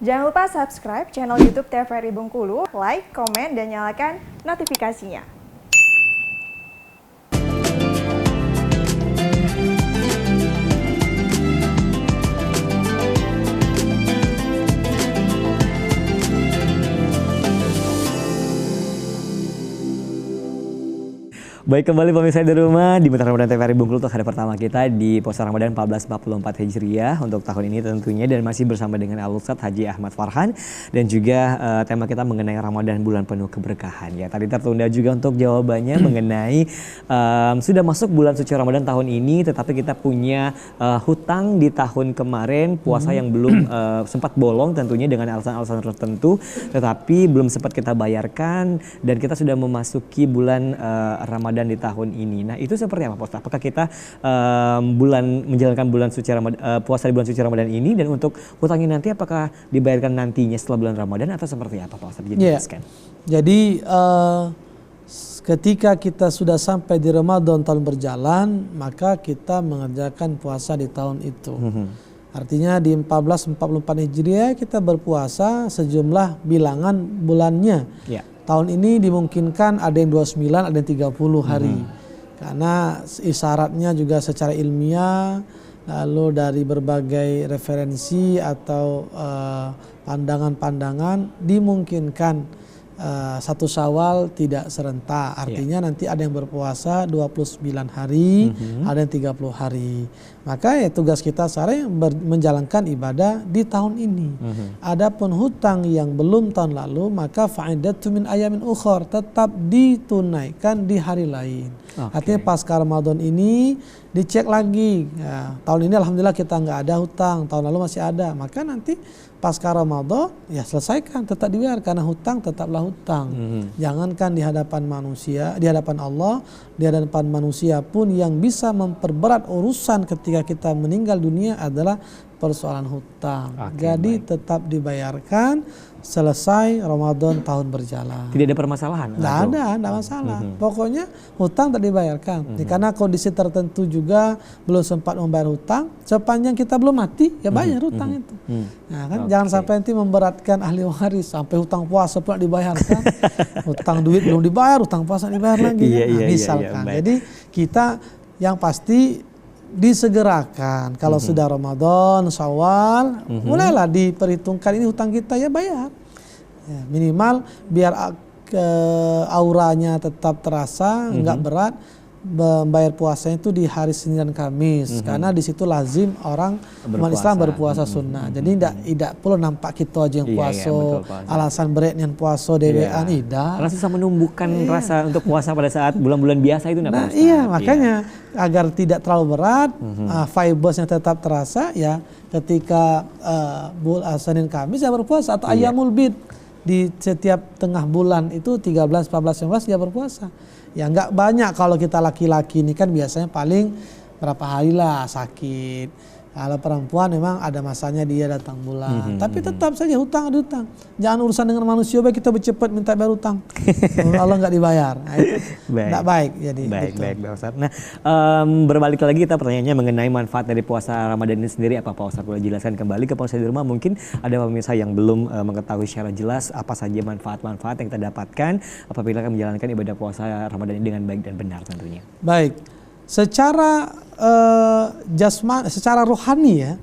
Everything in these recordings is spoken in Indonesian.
Jangan lupa subscribe channel YouTube TVRI Bengkulu, like, komen, dan nyalakan notifikasinya. Baik, kembali pemirsa di rumah di Bentar Ramadan TVRI Bengkulu untuk hari pertama kita di puasa Ramadan 1444 Hijriah untuk tahun ini tentunya, dan masih bersama dengan Al-Ustadz Haji Ahmad Farhan, dan juga tema kita mengenai Ramadan bulan penuh keberkahan ya. Tadi tertunda juga untuk jawabannya mengenai sudah masuk bulan suci Ramadan tahun ini, tetapi kita punya hutang di tahun kemarin puasa yang belum sempat bolong tentunya dengan alasan-alasan tertentu, tetapi belum sempat kita bayarkan dan kita sudah memasuki bulan Ramadan di tahun ini. Nah, itu seperti apa, Pak Ustadz? Apakah kita menjalankan bulan suci Ramadan, puasa di bulan suci Ramadan ini, dan untuk hutangnya nanti apakah dibayarkan nantinya setelah bulan Ramadan atau seperti apa, Pak Ustadz? Jadi ketika kita sudah sampai di Ramadan tahun berjalan, maka kita mengerjakan puasa di tahun itu. Artinya di 1444 Hijriah kita berpuasa sejumlah bilangan bulannya. Tahun ini dimungkinkan ada yang 29, ada yang 30 hari. Karena isyaratnya juga secara ilmiah, lalu dari berbagai referensi atau pandangan-pandangan dimungkinkan satu Syawal tidak serentak. Artinya nanti ada yang berpuasa 29 hari, ada yang 30 hari. Maka ya tugas kita sekarang menjalankan ibadah di tahun ini. Adapun hutang yang belum tahun lalu, maka fa'idatu min ayamin ukhor, tetap ditunaikan di hari lain. Artinya pasca Ramadan ini dicek lagi. Ya, tahun ini alhamdulillah kita nggak ada hutang, tahun lalu masih ada. Maka nanti pasca Ramadan ya selesaikan, tetap dibayar, karena hutang tetaplah hutang. Jangankan di hadapan manusia, di hadapan Allah, di hadapan manusia pun yang bisa memperberat urusan ketika kita meninggal dunia adalah persoalan hutang. Jadi tetap dibayarkan selesai Ramadan tahun berjalan. Tidak ada permasalahan? Tidak masalah. Pokoknya hutang tak dibayarkan. Karena kondisi tertentu juga belum sempat membayar hutang, sepanjang kita belum mati ya bayar hutang itu. Nah, kan jangan sampai nanti memberatkan ahli waris sampai hutang puasa pula dibayarkan. Hutang duit belum dibayar, hutang puasa dibayar lagi. Misalkan. Jadi kita yang pasti disegerakan. Kalau sudah Ramadan, Syawal, mulailah diperhitungkan ini hutang kita ya bayar. Ya, minimal biar auranya tetap terasa, enggak berat. Membayar puasanya itu di hari Senin dan Kamis, karena di situ lazim orang umat Islam berpuasa sunnah. Jadi tidak perlu nampak kita aja yang puasa, alasan berat yang puasa dewean, tidak. Karena susah menumbuhkan rasa untuk puasa pada saat bulan-bulan biasa itu. Makanya agar tidak terlalu berat, fibersnya tetap terasa ya. Ketika Senin Kamis ya berpuasa, atau Ayyamul Bid di setiap tengah bulan itu 13, 14, 15 dia berpuasa. Ya nggak banyak, kalau kita laki-laki ini kan biasanya paling berapa hari lah sakit. Kalau perempuan memang ada masanya dia datang bulan. Tapi tetap saja hutang ada hutang. Jangan urusan dengan manusia baik kita bercepat minta bayar hutang. Allah nggak dibayar. Nah, itu nggak baik. Jadi baik Pak Ustadz. Nah, berbalik lagi kita pertanyaannya mengenai manfaat dari puasa Ramadan ini sendiri, apa Pak Ustadz boleh jelaskan kembali ke pemirsa di rumah? Mungkin ada pemirsa yang belum mengetahui secara jelas apa saja manfaat-manfaat yang kita dapatkan apabila kita menjalankan ibadah puasa Ramadan ini dengan baik dan benar tentunya. Baik. Secara secara rohani ya,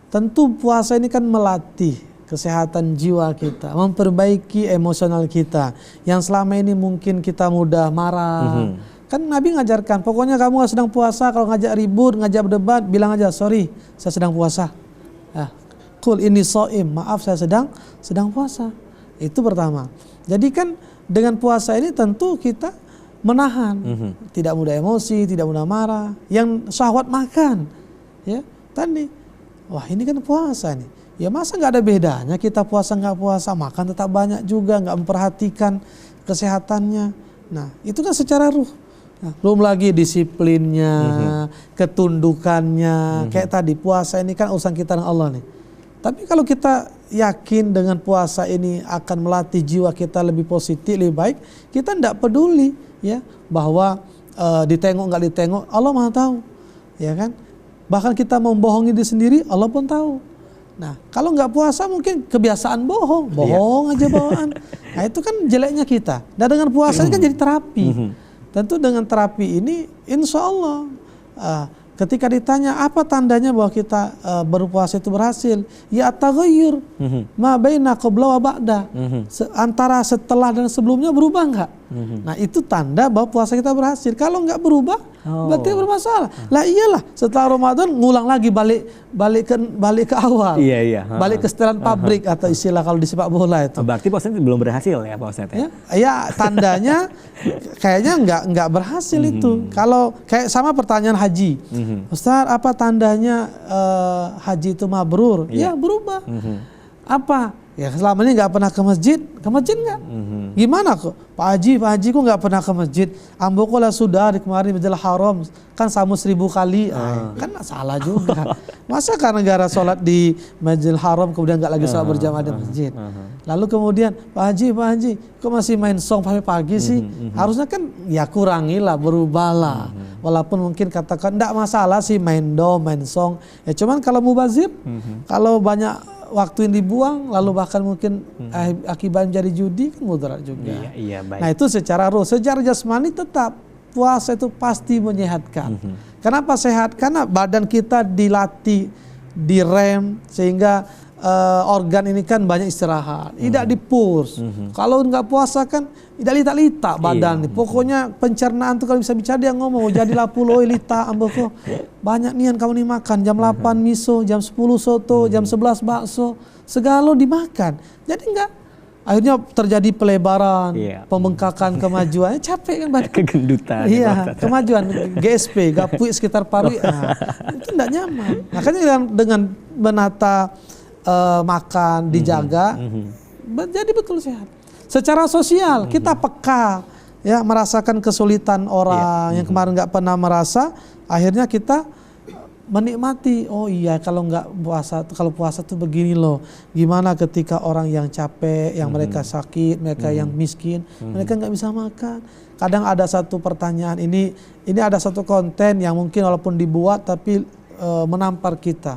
tentu puasa ini kan melatih kesehatan jiwa kita, memperbaiki emosional kita yang selama ini mungkin kita mudah marah. Kan Nabi ngajarkan, pokoknya kamu sedang puasa, kalau ngajak ribut, ngajak berdebat, bilang aja sorry, saya sedang puasa. Qul inni shaim, maaf saya sedang puasa. Itu pertama. Jadi kan dengan puasa ini tentu kita menahan, tidak mudah emosi, tidak mudah marah. Yang syahwat makan, ya tadi, wah ini kan puasa nih. Ya masa nggak ada bedanya kita puasa nggak puasa, makan tetap banyak juga, nggak memperhatikan kesehatannya. Nah itu kan secara ruh. Nah, belum lagi disiplinnya, ketundukannya. Kayak tadi puasa ini kan urusan kita dengan Allah nih. Tapi kalau kita yakin dengan puasa ini akan melatih jiwa kita lebih positif, lebih baik, kita tidak peduli ya bahwa ditengok nggak ditengok, Allah Maha tahu, ya kan? Bahkan kita membohongi diri sendiri, Allah pun tahu. Nah, kalau nggak puasa mungkin kebiasaan bohong aja bawaan. Nah, itu kan jeleknya kita. Dan dengan puasa ini kan jadi terapi. Tentu dengan terapi ini, insya Allah, ketika ditanya apa tandanya bahwa kita berpuasa itu berhasil, ya at-taghayyur ma baina qabla wa ba'da. Antara setelah dan sebelumnya berubah enggak? Nah, itu tanda bahwa puasa kita berhasil. Kalau enggak berubah, berarti bermasalah. Lah iyalah, setelah Ramadan ngulang lagi balik ke awal. Iya. Balik ke setelan pabrik atau istilah kalau di sepak bola itu. Berarti puasanya belum berhasil ya Pak Ustadz ya? Ya, tandanya kayaknya nggak berhasil itu. Kalau kayak sama pertanyaan haji, Ustaz, apa tandanya haji itu mabrur? Ya berubah. Apa? Ya selama ini nggak pernah ke masjid nggak? Gimana kok? Pak Haji kok nggak pernah ke masjid? Ambokola sudah di kemarin Masjidil Haram kan samu 1000 kali, kan salah juga. Masa karena negara sholat di Masjidil Haram kemudian nggak lagi sholat berjamaah di masjid? Lalu kemudian Pak Haji, kok masih main song sampai pagi sih? Harusnya kan ya kurangilah, berubahlah. Walaupun mungkin katakan enggak masalah sih main song. Ya cuman kalau mubazir, kalau banyak waktu yang dibuang lalu bahkan mungkin akibatnya jadi judi kan mudarat juga. Iya, baik. Nah, itu secara ruh, secara jasmani tetap puasa itu pasti menyehatkan. Kenapa sehat? Karena badan kita dilatih, direm sehingga organ ini kan banyak istirahat, tidak di-push. Kalau nggak puasa kan tidak lita-lita badan. Pokoknya pencernaan tuh kalau bisa bicara dia ngomong jadilah pulau lita amboko. Banyak nian kamu nih makan jam 8 miso, jam 10 soto, jam 11 bakso, segala dimakan. Jadi enggak, akhirnya terjadi pelebaran, pembengkakan, kemajuan, capek kan badan. Kegendutan. Iya, kemajuan GSP, gapui sekitar paru, itu enggak nyaman. Makanya dengan menata makan, dijaga, jadi betul sehat. Secara sosial kita peka, ya merasakan kesulitan orang yang kemarin nggak pernah merasa, akhirnya kita menikmati. Oh iya, kalau puasa tuh begini loh. Gimana ketika orang yang capek, yang mereka sakit, mereka yang miskin, mereka nggak bisa makan. Kadang ada satu pertanyaan ini ada satu konten yang mungkin walaupun dibuat tapi menampar kita.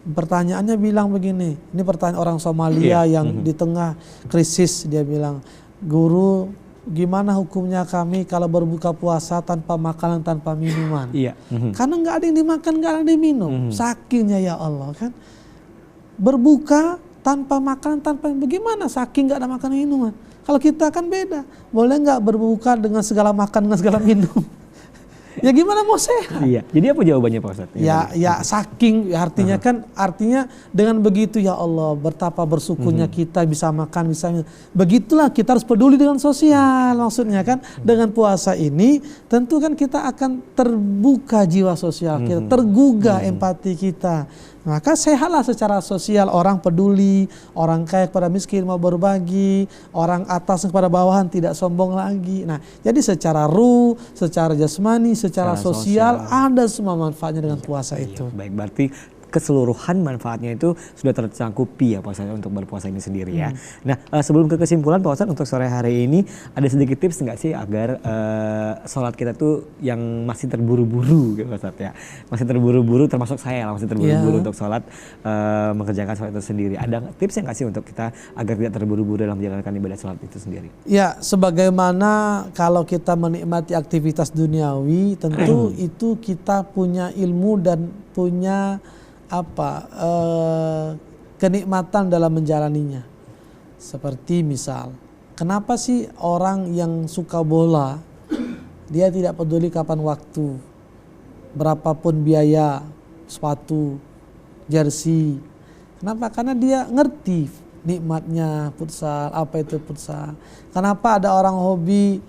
Pertanyaannya bilang begini, ini pertanyaan orang Somalia yang di tengah krisis, dia bilang, guru, gimana hukumnya kami kalau berbuka puasa tanpa makanan, tanpa minuman? Karena nggak ada yang dimakan, nggak ada yang diminum. Sakingnya ya Allah kan, berbuka tanpa makanan, tanpa bagaimana? Saking nggak ada makanan minuman. Kalau kita kan beda, boleh nggak berbuka dengan segala makan, dengan segala minum? Ya gimana mau sehat? Iya. Jadi apa jawabannya Pak Ustadz? Ya saking, artinya kan, artinya dengan begitu ya Allah, betapa bersyukurnya kita bisa makan, bisa minum. Begitulah kita harus peduli dengan sosial, maksudnya kan. Dengan puasa ini tentu kan kita akan terbuka jiwa sosial kita, tergugah empati kita. Maka sehatlah secara sosial, orang peduli, orang kaya kepada miskin mau berbagi, orang atas kepada bawahan tidak sombong lagi. Nah, jadi secara ruh, secara jasmani, secara sosial ada semua manfaatnya dengan puasa itu. Baik, berarti keseluruhan manfaatnya itu sudah tercangkupi ya Pak Ustadz untuk berpuasa ini sendiri ya. Nah, sebelum ke kesimpulan Pak Ustadz, untuk sore hari ini ada sedikit tips nggak sih agar sholat kita tuh yang masih terburu-buru gitu Pak Ustadz ya, masih terburu-buru, termasuk saya lah masih terburu-buru untuk sholat, mengerjakan sholat itu sendiri. Ada tips yang nggak sih untuk kita agar tidak terburu-buru dalam menjalankan ibadah sholat itu sendiri? Ya, sebagaimana kalau kita menikmati aktivitas duniawi, tentu itu kita punya ilmu dan punya kenikmatan dalam menjalaninya. Seperti misal, kenapa sih orang yang suka bola dia tidak peduli kapan waktu, berapapun biaya sepatu, jersey. Kenapa? Karena dia ngerti nikmatnya futsal, apa itu futsal. Kenapa ada orang hobi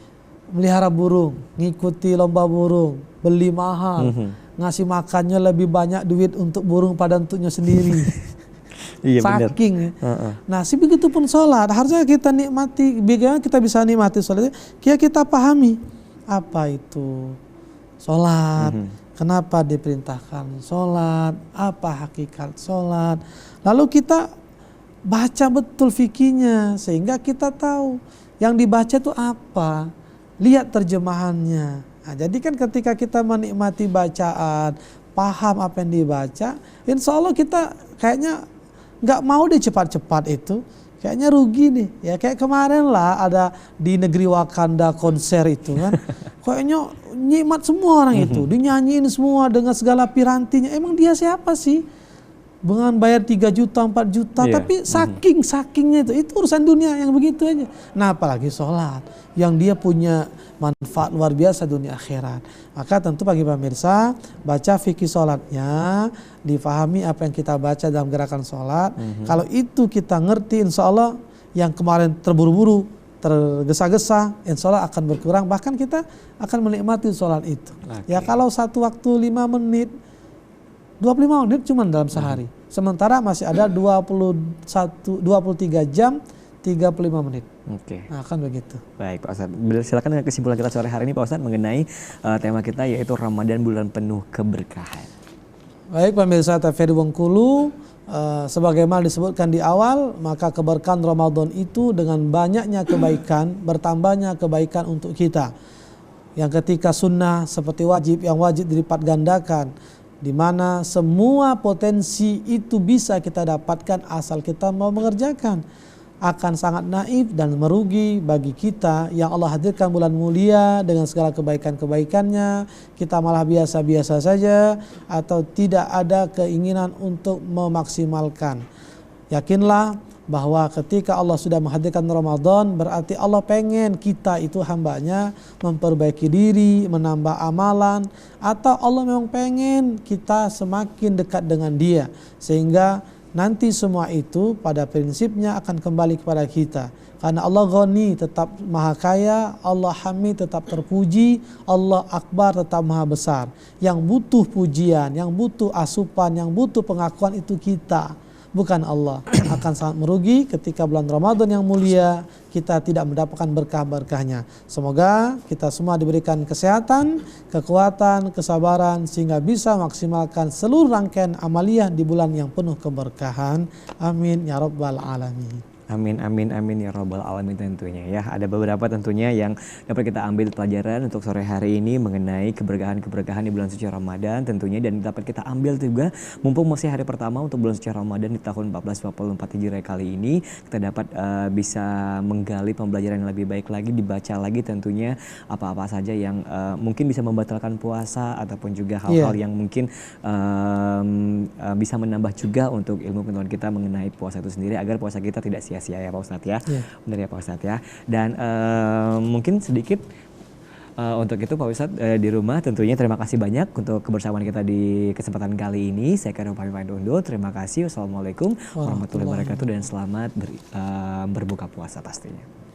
melihara burung, ngikuti lomba burung, beli mahal, ngasih makannya lebih banyak duit untuk burung pada untuknya sendiri. Iya, saking. Nah, begitu pun sholat harusnya kita nikmati. Bagaimana kita bisa nikmati sholat? Kita pahami apa itu sholat, kenapa diperintahkan sholat, apa hakikat sholat. Lalu kita baca betul fikihnya sehingga kita tahu yang dibaca itu apa. Lihat terjemahannya. Nah, jadi kan ketika kita menikmati bacaan, paham apa yang dibaca, insya Allah kita kayaknya nggak mau deh cepat-cepat itu. Kayaknya rugi nih, ya kayak kemarin lah ada di negeri Wakanda konser itu kan, kayaknya nikmat semua orang itu, dinyanyiin semua dengan segala pirantinya. Emang dia siapa sih? Dengan bayar 3 juta, 4 juta, tapi sakingnya itu urusan dunia yang begitu aja. Nah apalagi sholat, yang dia punya manfaat luar biasa dunia akhirat. Maka tentu bagi pemirsa, baca fikih sholatnya, difahami apa yang kita baca dalam gerakan sholat. Kalau itu kita ngerti, insya Allah yang kemarin terburu-buru, tergesa-gesa, insya Allah akan berkurang. Bahkan kita akan menikmati sholat itu. Ya kalau satu waktu 5 menit, 25 menit cuma dalam sehari. Sementara masih ada 23 jam 35 menit. Oke. Nah, kan begitu. Baik Pak Ustadz, silakan dengan kesimpulan kita sore hari ini Pak Ustadz mengenai tema kita yaitu Ramadan bulan penuh keberkahan. Baik pemirsa TVRI Bengkulu, sebagaimana disebutkan di awal, maka keberkahan Ramadan itu dengan banyaknya kebaikan, bertambahnya kebaikan untuk kita. Yang ketika sunnah seperti wajib, yang wajib dilipat gandakan, di mana semua potensi itu bisa kita dapatkan asal kita mau mengerjakan. Akan sangat naif dan merugi bagi kita yang Allah hadirkan bulan mulia dengan segala kebaikan-kebaikannya, kita malah biasa-biasa saja atau tidak ada keinginan untuk memaksimalkan. Yakinlah bahwa ketika Allah sudah menghadirkan Ramadan, berarti Allah pengen kita itu hambanya memperbaiki diri, menambah amalan, atau Allah memang pengen kita semakin dekat dengan Dia, sehingga nanti semua itu pada prinsipnya akan kembali kepada kita. Karena Allah Ghani tetap maha kaya, Allah Hamid tetap terpuji, Allah Akbar tetap maha besar. Yang butuh pujian, yang butuh asupan, yang butuh pengakuan itu kita, bukan Allah. Akan sangat merugi ketika bulan Ramadan yang mulia kita tidak mendapatkan berkah-berkahnya. Semoga kita semua diberikan kesehatan, kekuatan, kesabaran sehingga bisa maksimalkan seluruh rangkaian amaliyah di bulan yang penuh keberkahan. Amin ya rabbal alamin. Amin, amin, amin ya robbal alamin tentunya ya. Ada beberapa tentunya yang dapat kita ambil pelajaran untuk sore hari ini mengenai keberkahan-keberkahan di bulan suci Ramadan tentunya, dan dapat kita ambil juga mumpung masih hari pertama untuk bulan suci Ramadan di tahun 1444 Hijriah kali ini, kita dapat bisa menggali pembelajaran yang lebih baik lagi, dibaca lagi tentunya apa-apa saja yang mungkin bisa membatalkan puasa ataupun juga hal-hal yang mungkin bisa menambah juga untuk ilmu pengetahuan kita mengenai puasa itu sendiri agar puasa kita tidak sia-sia ya Pak Ustadz ya. Benar ya Pak Ustadz ya. Dan mungkin sedikit untuk itu Pak Ustadz di rumah tentunya terima kasih banyak untuk kebersamaan kita di kesempatan kali ini. Saya Karim pamit undur. Terima kasih. Wassalamualaikum warahmatullahi wabarakatuh dan selamat berbuka puasa pastinya.